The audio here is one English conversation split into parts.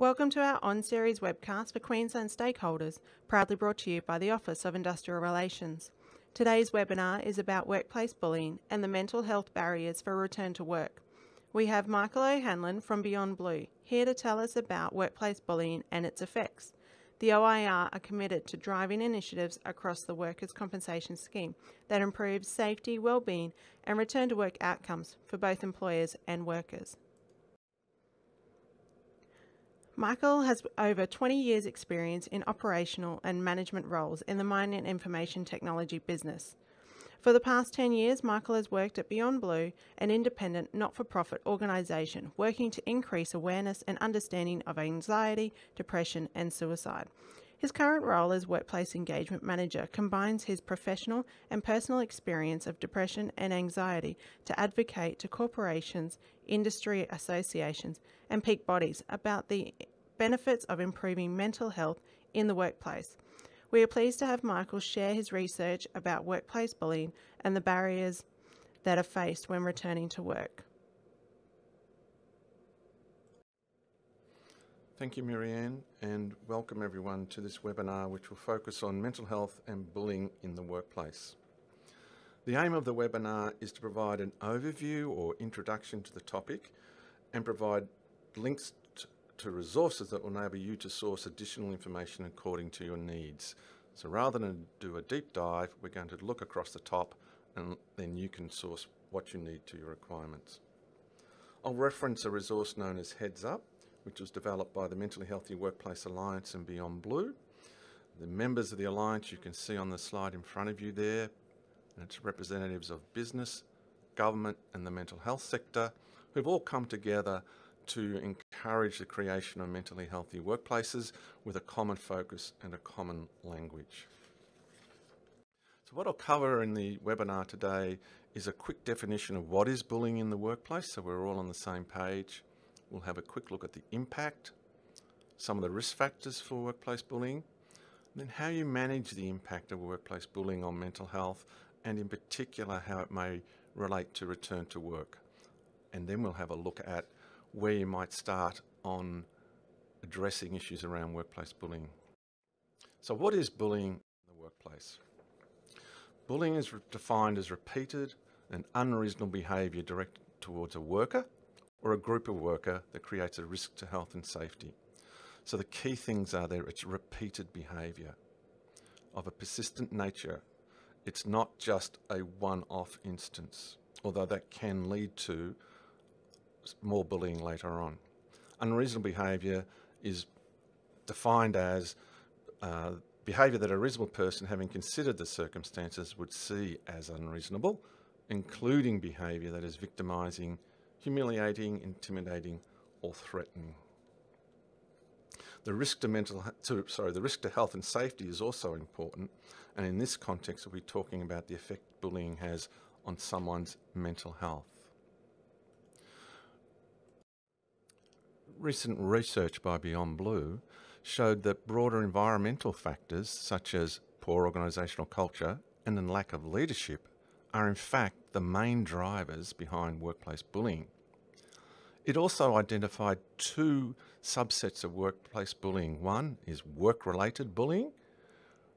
Welcome to our on-series webcast for Queensland stakeholders, proudly brought to you by the Office of Industrial Relations. Today's webinar is about workplace bullying and the mental health barriers for return to work. We have Michael O'Hanlon from Beyondblue here to tell us about workplace bullying and its effects. The OIR are committed to driving initiatives across the workers' compensation scheme that improves safety, well-being and return to work outcomes for both employers and workers. Michael has over 20 years' experience in operational and management roles in the mining and information technology business. For the past 10 years, Michael has worked at Beyondblue, an independent, not-for-profit organisation working to increase awareness and understanding of anxiety, depression and suicide. His current role as Workplace Engagement Manager combines his professional and personal experience of depression and anxiety to advocate to corporations, industry associations and peak bodies about the benefits of improving mental health in the workplace. We are pleased to have Michael share his research about workplace bullying and the barriers that are faced when returning to work. Thank you, Marianne, and welcome everyone to this webinar which will focus on mental health and bullying in the workplace. The aim of the webinar is to provide an overview or introduction to the topic and provide links to resources that will enable you to source additional information according to your needs. So rather than do a deep dive, we're going to look across the top and then you can source what you need to your requirements. I'll reference a resource known as Heads Up, which was developed by the Mentally Healthy Workplace Alliance and Beyondblue. The members of the Alliance you can see on the slide in front of you there, and it's representatives of business, government and the mental health sector who've all come together to encourage the creation of mentally healthy workplaces with a common focus and a common language. So what I'll cover in the webinar today is a quick definition of what is bullying in the workplace, so we're all on the same page. We'll have a quick look at the impact, some of the risk factors for workplace bullying, and then how you manage the impact of workplace bullying on mental health, and in particular how it may relate to return to work. And then we'll have a look at where you might start on addressing issues around workplace bullying. So what is bullying in the workplace? Bullying is defined as repeated and unreasonable behaviour directed towards a worker or a group of worker that creates a risk to health and safety. So the key things are there, it's repeated behaviour of a persistent nature. It's not just a one-off instance, although that can lead to more bullying later on. Unreasonable behaviour is defined as behaviour that a reasonable person, having considered the circumstances, would see as unreasonable, including behaviour that is victimising, humiliating, intimidating or threatening. The risk to health and safety is also important, and in this context we'll be talking about the effect bullying has on someone's mental health. Recent research by Beyondblue showed that broader environmental factors such as poor organisational culture and a lack of leadership are in fact the main drivers behind workplace bullying. It also identified two subsets of workplace bullying. One is work-related bullying,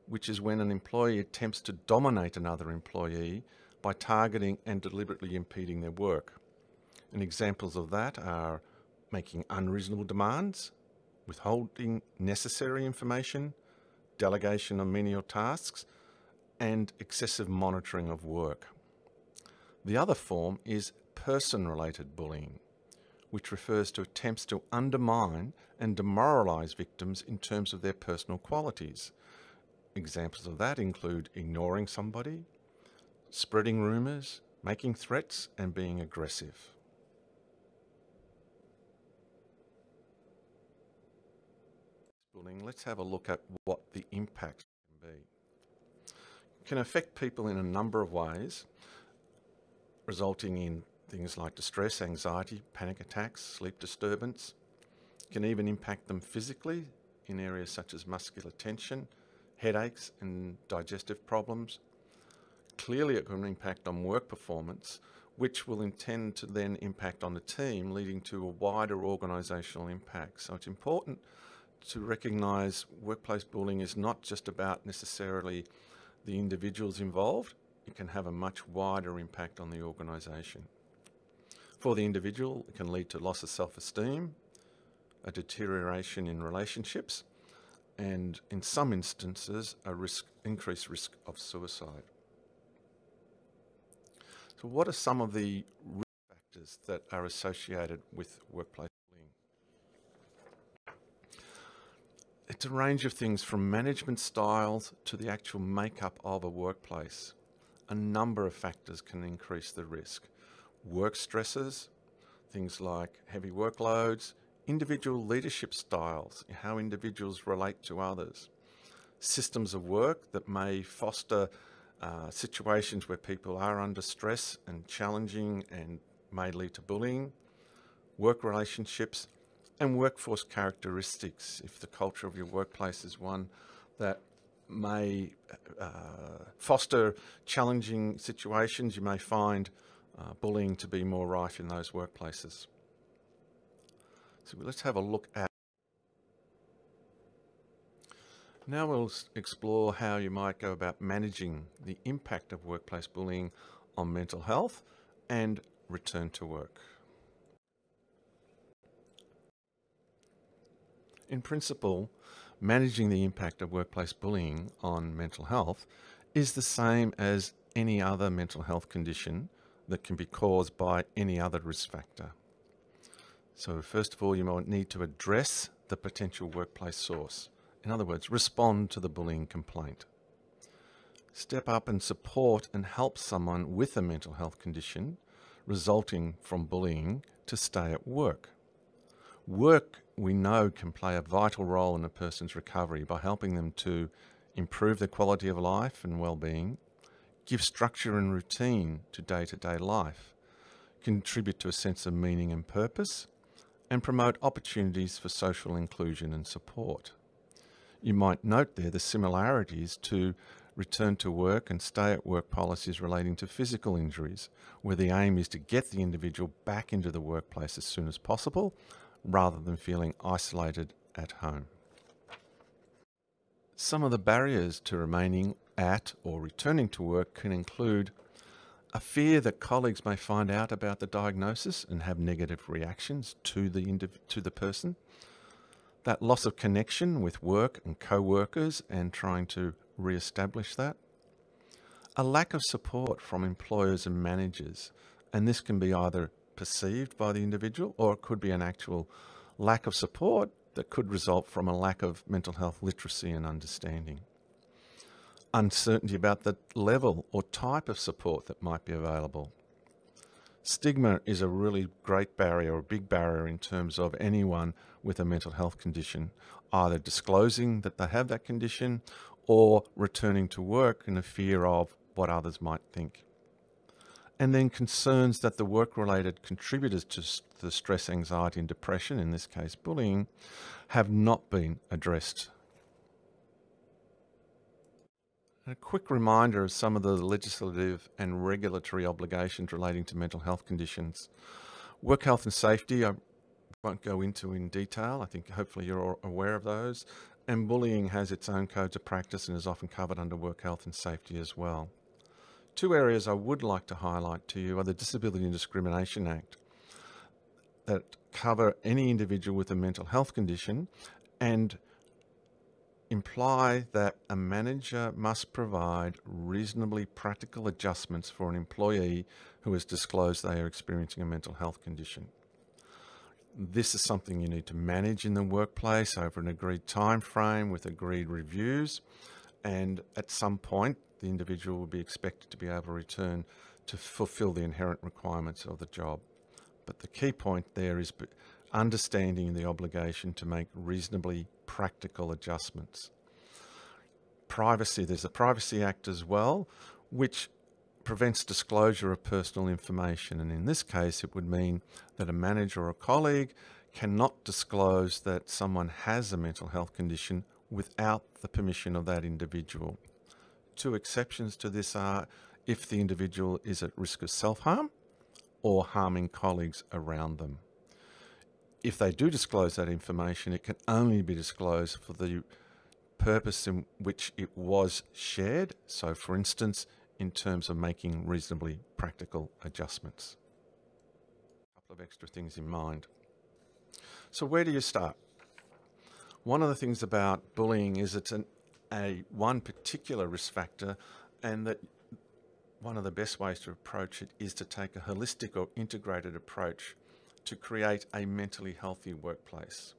which is when an employee attempts to dominate another employee by targeting and deliberately impeding their work. And examples of that are making unreasonable demands, withholding necessary information, delegation of menial tasks, and excessive monitoring of work. The other form is person-related bullying, which refers to attempts to undermine and demoralise victims in terms of their personal qualities. Examples of that include ignoring somebody, spreading rumours, making threats, and being aggressive. Bullying, let's have a look at what the impacts can be. It can affect people in a number of ways, resulting in things like distress, anxiety, panic attacks, sleep disturbance. It can even impact them physically in areas such as muscular tension, headaches and digestive problems. Clearly it can impact on work performance which will intend to then impact on the team, leading to a wider organisational impact. So it's important to recognise workplace bullying is not just about necessarily the individuals involved. It can have a much wider impact on the organisation. For the individual, it can lead to loss of self-esteem, a deterioration in relationships, and in some instances, increased risk of suicide. So what are some of the risk factors that are associated with workplace bullying? It's a range of things from management styles to the actual makeup of a workplace. A number of factors can increase the risk. Work stresses, things like heavy workloads, individual leadership styles, how individuals relate to others, systems of work that may foster situations where people are under stress and challenging and may lead to bullying, work relationships, and workforce characteristics. If the culture of your workplace is one that may foster challenging situations, you may find bullying to be more rife in those workplaces. So let's have a look at. Now we'll explore how you might go about managing the impact of workplace bullying on mental health and return to work. In principle, managing the impact of workplace bullying on mental health is the same as any other mental health condition that can be caused by any other risk factor. So first of all, you might need to address the potential workplace source. In other words, respond to the bullying complaint. Step up and support and help someone with a mental health condition resulting from bullying to stay at work. Work, we know, can play a vital role in a person's recovery by helping them to improve their quality of life and well-being, give structure and routine to day-to-day life, contribute to a sense of meaning and purpose, and promote opportunities for social inclusion and support. You might note there the similarities to return to work and stay at work policies relating to physical injuries, where the aim is to get the individual back into the workplace as soon as possible, rather than feeling isolated at home. Some of the barriers to remaining at or returning to work can include a fear that colleagues may find out about the diagnosis and have negative reactions to the person, that loss of connection with work and co-workers and trying to re-establish that, a lack of support from employers and managers, and this can be either perceived by the individual or it could be an actual lack of support that could result from a lack of mental health literacy and understanding. Uncertainty about the level or type of support that might be available. Stigma is a really great barrier or a big barrier in terms of anyone with a mental health condition, either disclosing that they have that condition or returning to work in a fear of what others might think. And then concerns that the work-related contributors to the stress, anxiety and depression, in this case bullying, have not been addressed. A quick reminder of some of the legislative and regulatory obligations relating to mental health conditions. Work health and safety, I won't go into in detail. I think hopefully you're all aware of those. And bullying has its own codes of practice and is often covered under work health and safety as well. Two areas I would like to highlight to you are the Disability and Discrimination Act that cover any individual with a mental health condition and imply that a manager must provide reasonably practical adjustments for an employee who has disclosed they are experiencing a mental health condition. This is something you need to manage in the workplace over an agreed time frame with agreed reviews, and at some point the individual will be expected to be able to return to fulfill the inherent requirements of the job. But the key point there is understanding the obligation to make reasonably practical adjustments. Privacy, there's a Privacy Act as well, which prevents disclosure of personal information. And in this case, it would mean that a manager or a colleague cannot disclose that someone has a mental health condition without the permission of that individual. Two exceptions to this are if the individual is at risk of self-harm or harming colleagues around them. If they do disclose that information, it can only be disclosed for the purpose in which it was shared. So, for instance, in terms of making reasonably practical adjustments. A couple of extra things in mind. So where do you start? One of the things about bullying is it's one particular risk factor, and that one of the best ways to approach it is to take a holistic or integrated approach to create a mentally healthy workplace.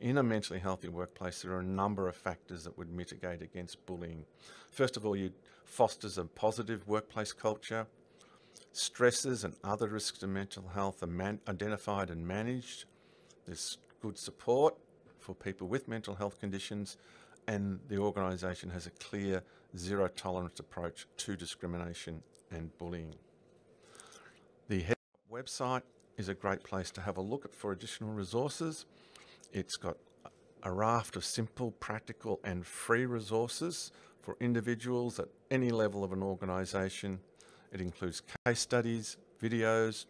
In a mentally healthy workplace, there are a number of factors that would mitigate against bullying. First of all, you fosters a positive workplace culture. Stresses and other risks to mental health are identified and managed. There's good support for people with mental health conditions, and the organisation has a clear zero tolerance approach to discrimination and bullying. The Heads Up website is a great place to have a look at for additional resources. It's got a raft of simple, practical and free resources for individuals at any level of an organisation. It includes case studies, videos,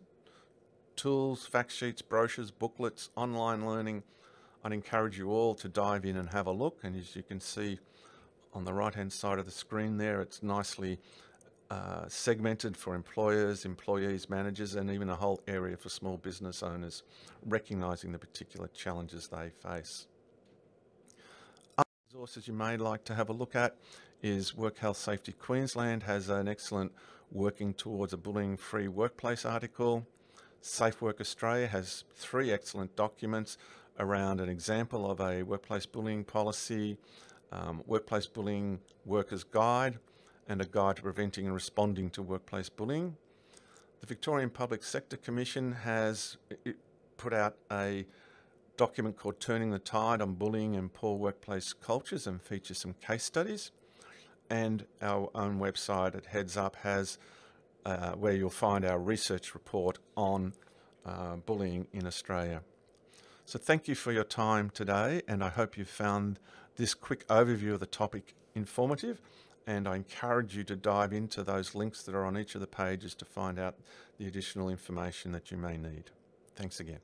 tools, fact sheets, brochures, booklets, online learning. I'd encourage you all to dive in and have a look. And as you can see on the right-hand side of the screen there, it's nicely segmented for employers, employees, managers, and even a whole area for small business owners, recognising the particular challenges they face. Other resources you may like to have a look at is Work Health Safety Queensland has an excellent Working Towards a Bullying-Free Workplace article. Safe Work Australia has 3 excellent documents around an example of a workplace bullying policy, workplace bullying workers guide, and a guide to preventing and responding to workplace bullying. The Victorian Public Sector Commission has put out a document called Turning the Tide on Bullying and Poor Workplace Cultures and features some case studies. And our own website at Heads Up has where you'll find our research report on bullying in Australia. So thank you for your time today, and I hope you found this quick overview of the topic informative, and I encourage you to dive into those links that are on each of the pages to find out the additional information that you may need. Thanks again.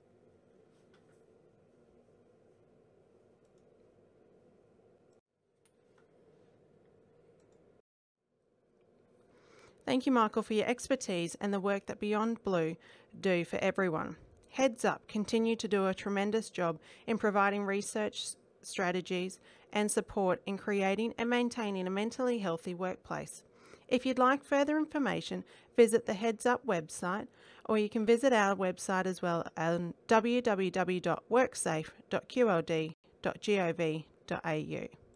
Thank you, Michael, for your expertise and the work that Beyondblue do for everyone. Heads Up continue to do a tremendous job in providing research strategies and support in creating and maintaining a mentally healthy workplace. If you'd like further information, visit the Heads Up website, or you can visit our website as well at www.worksafe.qld.gov.au.